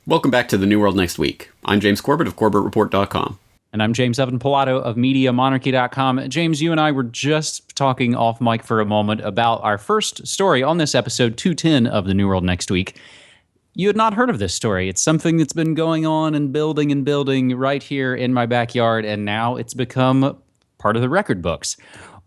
Welcome back to The New World Next Week. I'm James Corbett of CorbettReport.com. And I'm James Evan Pilato of MediaMonarchy.com. James, you and I were just talking off mic for a moment about our first story on this episode 210 of The New World Next Week. You had not heard of this story. It's something that's been going on and building right here in my backyard, and now it's become part of the record books.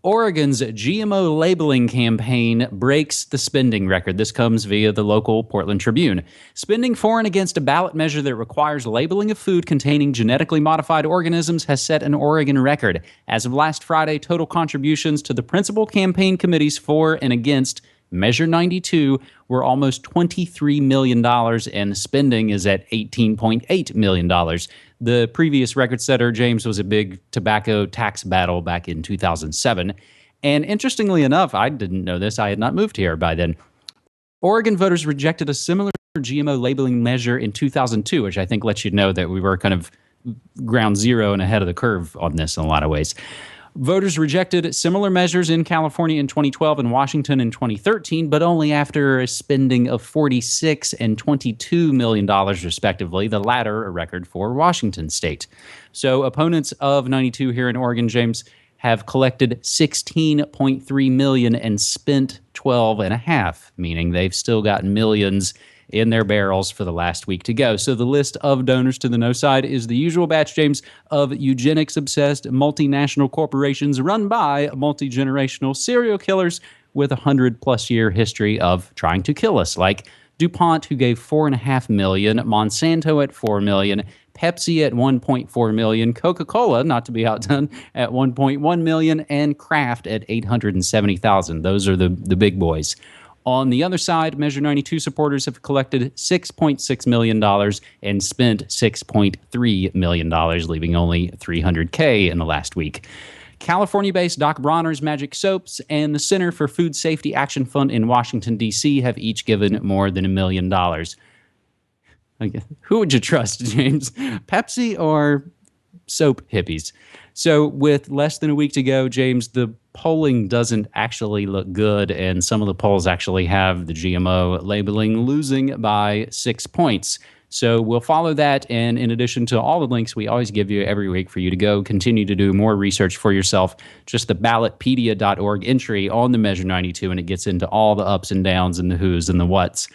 Oregon's GMO labeling campaign breaks the spending record. This comes via the local Portland Tribune. Spending for and against a ballot measure that requires labeling of food containing genetically modified organisms has set an Oregon record. As of last Friday, total contributions to the principal campaign committees for and against Measure 92 were almost $23 million, and spending is at $18.8 million. The previous record setter, James, was a big tobacco tax battle back in 2007. And interestingly enough, I didn't know this. I had not moved here by then. Oregon voters rejected a similar GMO labeling measure in 2002, which I think lets you know that we were kind of ground zero and ahead of the curve on this in a lot of ways. Voters rejected similar measures in California in 2012 and Washington in 2013, but only after a spending of $46 and $22 million, respectively, the latter a record for Washington state. So opponents of 92 here in Oregon, James, have collected $16.3 million and spent $12.5, meaning they've still got millions in their barrels for the last week to go. So the list of donors to the no side is the usual batch, James, of eugenics-obsessed multinational corporations run by multi-generational serial killers with a 100-plus year history of trying to kill us, like DuPont, who gave $4.5 million, Monsanto at $4 million, Pepsi at $1.4 million, Coca-Cola, not to be outdone, at $1.1 million, and Kraft at $870,000. Those are the big boys. On the other side, Measure 92 supporters have collected $6.6 million and spent $6.3 million, leaving only $300K in the last week. California-based Doc Bronner's Magic Soaps and the Center for Food Safety Action Fund in Washington, D.C. have each given more than $1 million. Okay. Who would you trust, James? Pepsi or soap hippies? So with less than a week to go, James, the polling doesn't actually look good, and some of the polls actually have the GMO labeling losing by 6 points. So we'll follow that, and in addition to all the links we always give you every week for you to go continue to do more research for yourself, just the ballotpedia.org entry on the Measure 92, and it gets into all the ups and downs and the who's and the whats.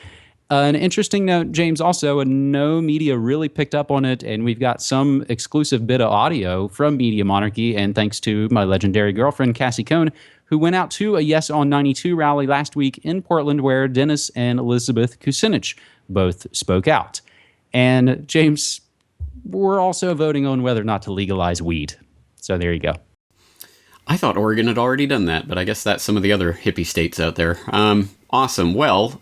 An interesting note, James, also, no media really picked up on it, and we've got some exclusive bit of audio from Media Monarchy, and thanks to my legendary girlfriend, Cassie Cohn, who went out to a Yes on 92 rally last week in Portland where Dennis and Elizabeth Kucinich both spoke out. And, James, we're also voting on whether or not to legalize weed. So there you go. I thought Oregon had already done that, but I guess that's some of the other hippie states out there. Awesome. Well,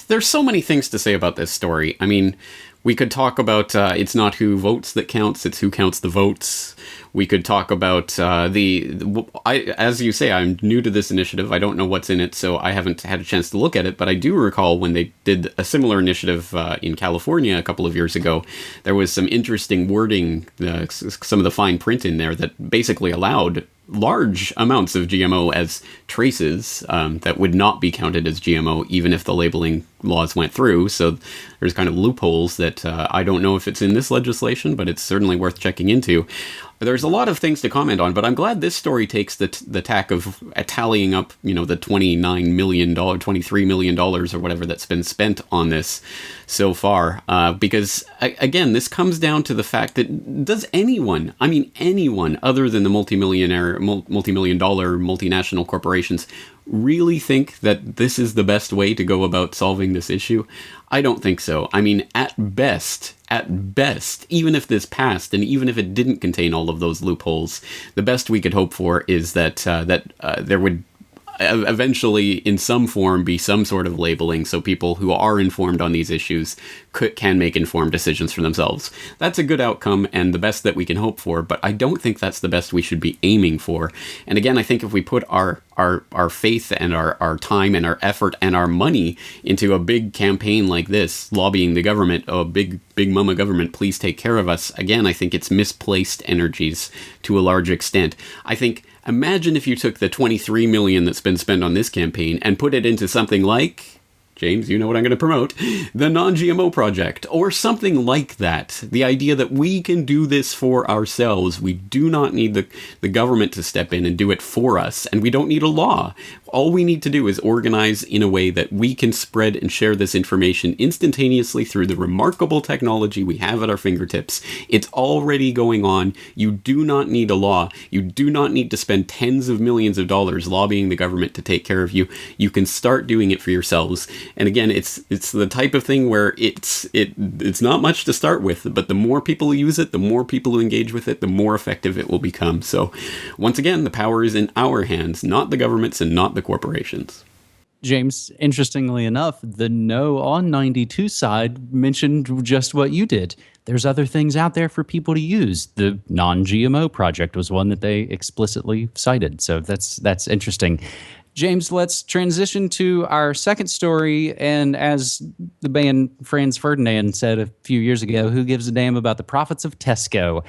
there's so many things to say about this story. I mean, we could talk about it's not who votes that counts, it's who counts the votes. We could talk about as you say, I'm new to this initiative. I don't know what's in it, so I haven't had a chance to look at it. But I do recall when they did a similar initiative in California a couple of years ago, there was some interesting wording, some of the fine print in there that basically allowed large amounts of GMO as traces that would not be counted as GMO even if the labeling laws went through. So there's kind of loopholes that I don't know if it's in this legislation, but it's certainly worth checking into. There's a lot of things to comment on, but I'm glad this story takes the tack of tallying up, the $29 million, $23 million or whatever that's been spent on this so far. Because, again, this comes down to the fact that does anyone other than the multi-million dollar multinational corporations really think that this is the best way to go about solving this issue? I don't think so. I mean, at best, even if this passed and even if it didn't contain all of those loopholes, the best we could hope for is that there would eventually in some form be some sort of labeling so people who are informed on these issues can make informed decisions for themselves. That's a good outcome and the best that we can hope for, but I don't think that's the best we should be aiming for. And again, I think if we put our faith and our time and our effort and our money into a big campaign like this, lobbying the government, big mama government, please take care of us, again, I think it's misplaced energies to a large extent. I think imagine if you took the $23 million that's been spent on this campaign and put it into something like James, you know what I'm going to promote, the non-GMO project, or something like that. The idea that we can do this for ourselves. We do not need the government to step in and do it for us, and we don't need a law. All we need to do is organize in a way that we can spread and share this information instantaneously through the remarkable technology we have at our fingertips. It's already going on. You do not need a law. You do not need to spend tens of millions of dollars lobbying the government to take care of you. You can start doing it for yourselves. And again, it's the type of thing where it's not much to start with, but the more people who use it, the more people who engage with it, the more effective it will become. So once again, the power is in our hands, not the government's and not the corporations. James, interestingly enough, the No on 92 side mentioned just what you did. There's other things out there for people to use. The non-GMO project was one that they explicitly cited. So that's interesting. James, let's transition to our second story. And as the band Franz Ferdinand said a few years ago, who gives a damn about the profits of Tesco?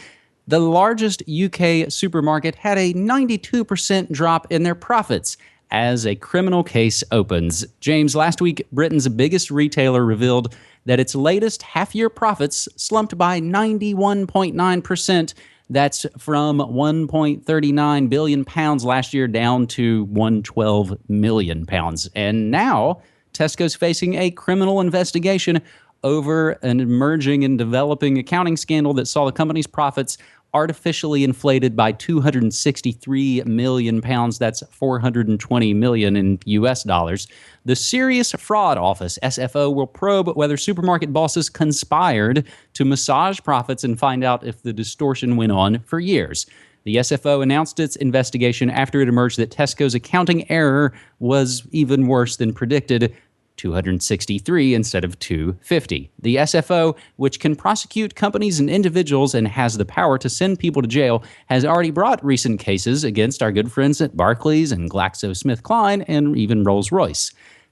The largest UK supermarket had a 92% drop in their profits as a criminal case opens. James, last week, Britain's biggest retailer revealed that its latest half-year profits slumped by 91.9%. That's from £1.39 billion last year down to £112 million. And now Tesco's facing a criminal investigation over an emerging and developing accounting scandal that saw the company's profits artificially inflated by £263 million. That's $420 million in US dollars. The Serious Fraud Office, SFO, will probe whether supermarket bosses conspired to massage profits and find out if the distortion went on for years. The SFO announced its investigation after it emerged that Tesco's accounting error was even worse than predicted, 263 instead of 250. The SFO, which can prosecute companies and individuals and has the power to send people to jail, has already brought recent cases against our good friends at Barclays and GlaxoSmithKline and even Rolls-Royce.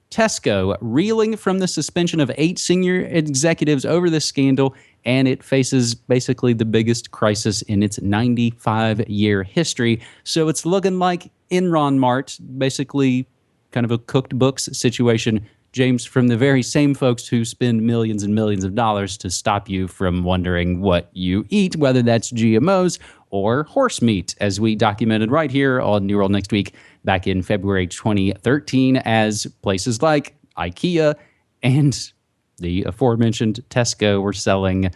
Tesco reeling from the suspension of 8 senior executives over this scandal, and it faces basically the biggest crisis in its 95-year history. So it's looking like Enron Mart, basically kind of a cooked books situation, James, from the very same folks who spend millions and millions of dollars to stop you from wondering what you eat, whether that's GMOs or horse meat, as we documented right here on New World Next Week back in February 2013, as places like IKEA and the aforementioned Tesco were selling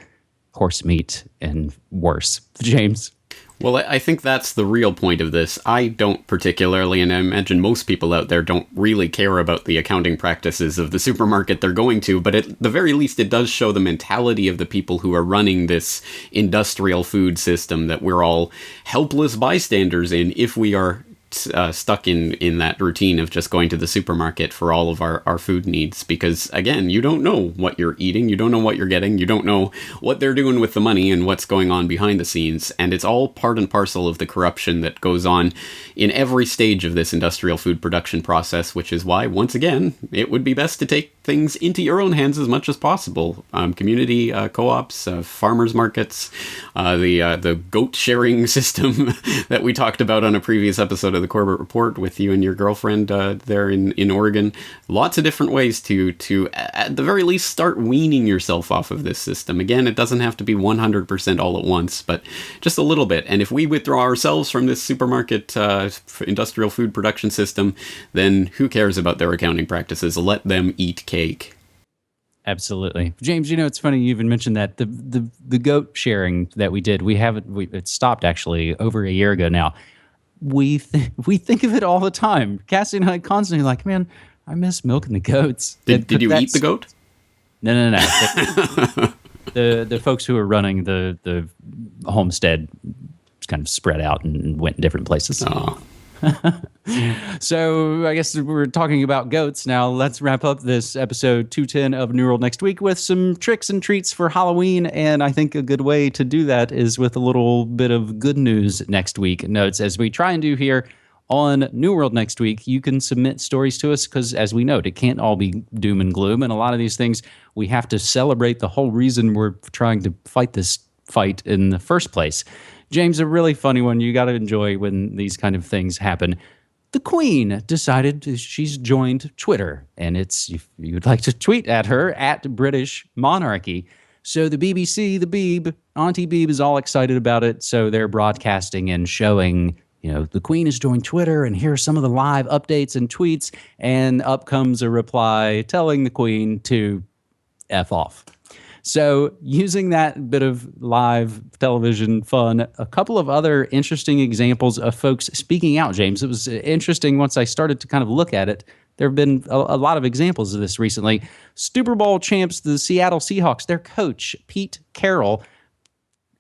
horse meat and worse. James? Well, I think that's the real point of this. I don't particularly, and I imagine most people out there don't really care about the accounting practices of the supermarket they're going to, but at the very least it does show the mentality of the people who are running this industrial food system that we're all helpless bystanders in if we are stuck in that routine of just going to the supermarket for all of our food needs. Because again, you don't know what you're eating, you don't know what you're getting, you don't know what they're doing with the money and what's going on behind the scenes, and it's all part and parcel of the corruption that goes on in every stage of this industrial food production process, which is why, once again, it would be best to take things into your own hands as much as possible. Community co-ops, farmers markets, the goat sharing system that we talked about on a previous episode of the Corbett Report with you and your girlfriend there in Oregon. Lots of different ways to at the very least start weaning yourself off of this system. Again, it doesn't have to be 100% all at once, but just a little bit. And if we withdraw ourselves from this supermarket industrial food production system, then who cares about their accounting practices? Let them eat cake. Absolutely. James, it's funny you even mentioned that. The goat sharing that we did, it stopped actually over a year ago now. We think of it all the time. Cassie and I constantly like, man, I miss milking the goats. Did you eat the goat? No. The folks who are running the homestead kind of spread out and went in different places. Oh. So I guess we're talking about goats now. Let's wrap up this episode 210 of New World Next Week with some tricks and treats for Halloween. And I think a good way to do that is with a little bit of good news next week notes, as we try and do here on New World Next Week. You can submit stories to us because, as we note, it can't all be doom and gloom. And a lot of these things, we have to celebrate the whole reason we're trying to fight this fight in the first place. James, a really funny one you got to enjoy when these kind of things happen. The the Queen decided she's joined Twitter, and it's, if you'd like to tweet at her, at British Monarchy. So the BBC, the Beeb, Auntie Beeb is all excited about it. So they're broadcasting and showing, the Queen has joined Twitter, and here are some of the live updates and tweets. And up comes a reply telling the Queen to F off. So using that bit of live television fun, a couple of other interesting examples of folks speaking out, James. It was interesting once I started to kind of look at it. There have been a lot of examples of this recently. Super Bowl champs, the Seattle Seahawks, their coach, Pete Carroll,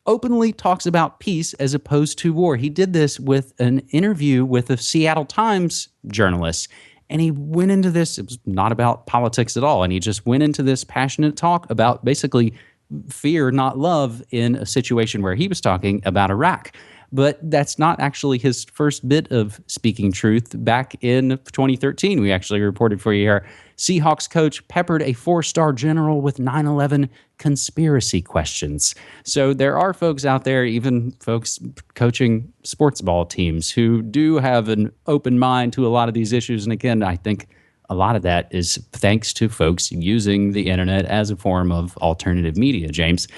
openly talks about peace as opposed to war. He did this with an interview with a Seattle Times journalist. And he went into this, it was not about politics at all. And he just went into this passionate talk about basically fear, not love, in a situation where he was talking about Iraq. But that's not actually his first bit of speaking truth. Back in 2013, we actually reported for you here, Seahawks coach peppered a 4-star general with 9/11 conspiracy questions. So there are folks out there, even folks coaching sports ball teams, who do have an open mind to a lot of these issues. And again, I think a lot of that is thanks to folks using the internet as a form of alternative media, James.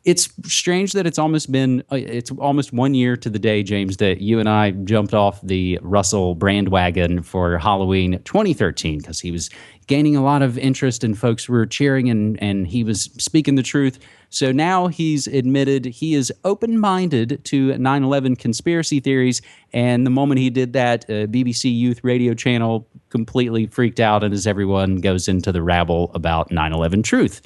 It's strange that it's almost 1 year to the day, James, that you and I jumped off the Russell bandwagon for Halloween 2013, because he was gaining a lot of interest and folks were cheering and he was speaking the truth. So now he's admitted he is open-minded to 9/11 conspiracy theories. And the moment he did that, BBC Youth radio channel completely freaked out, and as everyone goes into the rabble about 9/11 truth.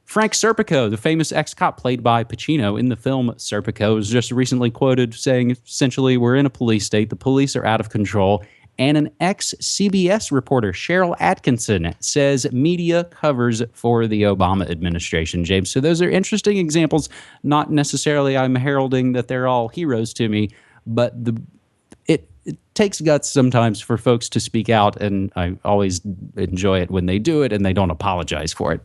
Frank Serpico, the famous ex-cop played by Pacino in the film Serpico, was just recently quoted saying, essentially, we're in a police state, the police are out of control. And an ex-CBS reporter, Cheryl Atkinson, says media covers for the Obama administration, James. So those are interesting examples. Not necessarily I'm heralding that they're all heroes to me, but it takes guts sometimes for folks to speak out, and I always enjoy it when they do it and they don't apologize for it.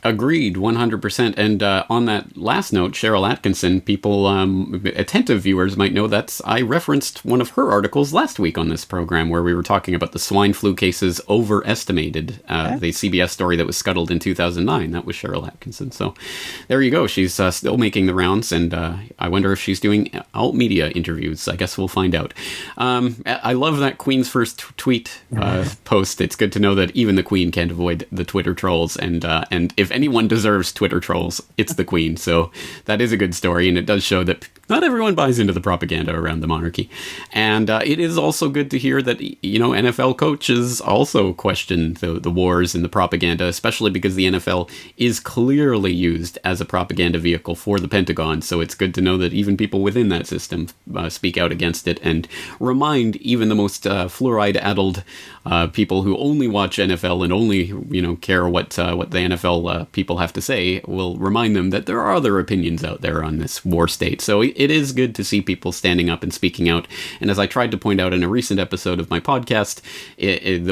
Agreed, 100%. And on that last note, Cheryl Atkinson, people, attentive viewers might know that I referenced one of her articles last week on this program where we were talking about the swine flu cases overestimated, the CBS story that was scuttled in 2009. That was Cheryl Atkinson. So there you go. She's still making the rounds, and I wonder if she's doing alt media interviews. I guess we'll find out. I love that Queen's first tweet post. It's good to know that even the Queen can't avoid the Twitter trolls, and if anyone deserves Twitter trolls, it's the Queen. So that is a good story, and it does show that not everyone buys into the propaganda around the monarchy. And it is also good to hear that, NFL coaches also question the wars and the propaganda, especially because the NFL is clearly used as a propaganda vehicle for the Pentagon. So it's good to know that even people within that system speak out against it and remind even the most fluoride-addled people who only watch NFL and only, care what the NFL people have to say, will remind them that there are other opinions out there on this war state. So it is good to see people standing up and speaking out. And as I tried to point out in a recent episode of my podcast,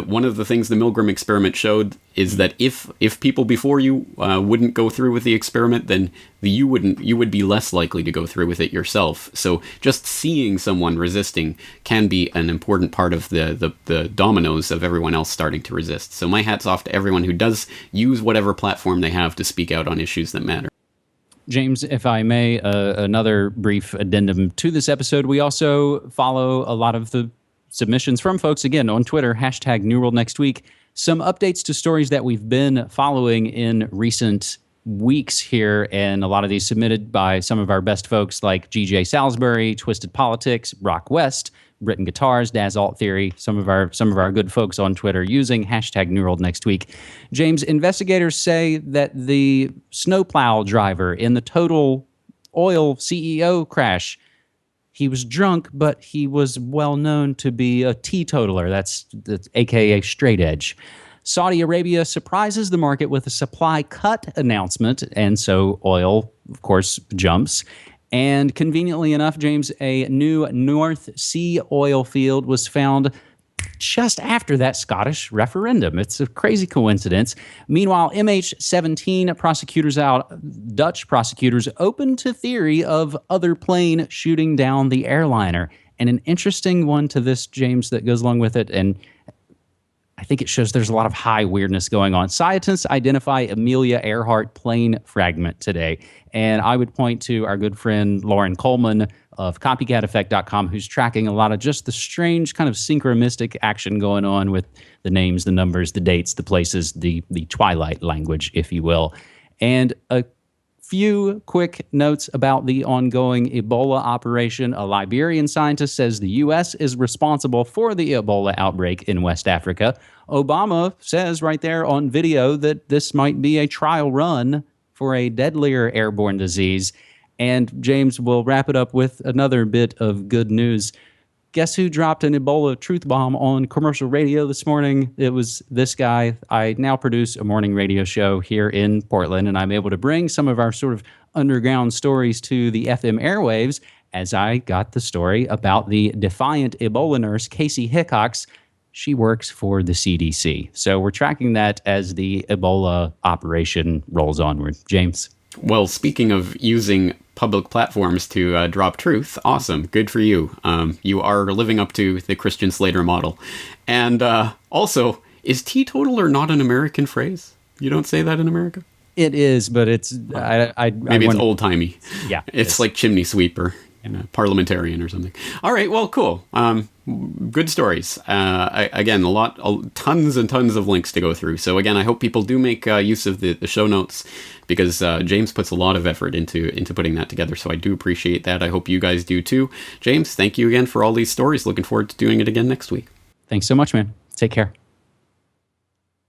one of the things the Milgram experiment showed is that if people before you wouldn't go through with the experiment, then you would be less likely to go through with it yourself. So just seeing someone resisting can be an important part of the dominoes of everyone else starting to resist. So my hat's off to everyone who does use whatever platform they have to speak out on issues that matter. James, if I may, another brief addendum to this episode. We also follow a lot of the submissions from folks, again, on Twitter, hashtag New World Next Week. Some updates to stories that we've been following in recent weeks here, and a lot of these submitted by some of our best folks like GJ Salisbury, Twisted Politics, Brock West, Written Guitars, Daz Alt Theory, some of our good folks on Twitter using hashtag New World Next Week. James, investigators say that the snowplow driver in the Total Oil CEO crash, he was drunk, but he was well known to be a teetotaler. That's AKA straight edge. Saudi Arabia surprises the market with a supply cut announcement, and so oil, of course, jumps. And conveniently enough, James, a new North Sea oil field was found just after that Scottish referendum. It's a crazy coincidence. Meanwhile, MH17 Dutch prosecutors open to theory of other plane shooting down the airliner. And an interesting one to this, James, that goes along with it, and I think it shows there's a lot of high weirdness going on. Scientists identify Amelia Earhart plane fragment today. And I would point to our good friend Lauren Coleman of copycateffect.com, who's tracking a lot of just the strange kind of synchronistic action going on with the names, the numbers, the dates, the places, the twilight language, if you will. And a few quick notes about the ongoing Ebola operation. A Liberian scientist says the U.S. is responsible for the Ebola outbreak in West Africa. Obama says right there on video that this might be a trial run for a deadlier airborne disease. And James will wrap it up with another bit of good news. Guess who dropped an Ebola truth bomb on commercial radio this morning? It was this guy. I now produce a morning radio show here in Portland, and I'm able to bring some of our sort of underground stories to the FM airwaves as I got the story about the defiant Ebola nurse, Casey Hickox. She works for the CDC. So we're tracking that as the Ebola operation rolls onward. James? Well, speaking of using public platforms to drop truth, awesome. Good for you. You are living up to the Christian Slater model. And also, is teetotaler not an American phrase? You don't say that in America? It is, but it's... Maybe it's old-timey. Yeah. It's like chimney sweeper. Parliamentarian or something. All right, well, cool. Good stories. Again, tons and tons of links to go through. So again, I hope people do make use of the show notes, because James puts a lot of effort into putting that together. So I do appreciate that. I hope you guys do too. James, thank you again for all these stories. Looking forward to doing it again next week. Thanks so much, man. Take care.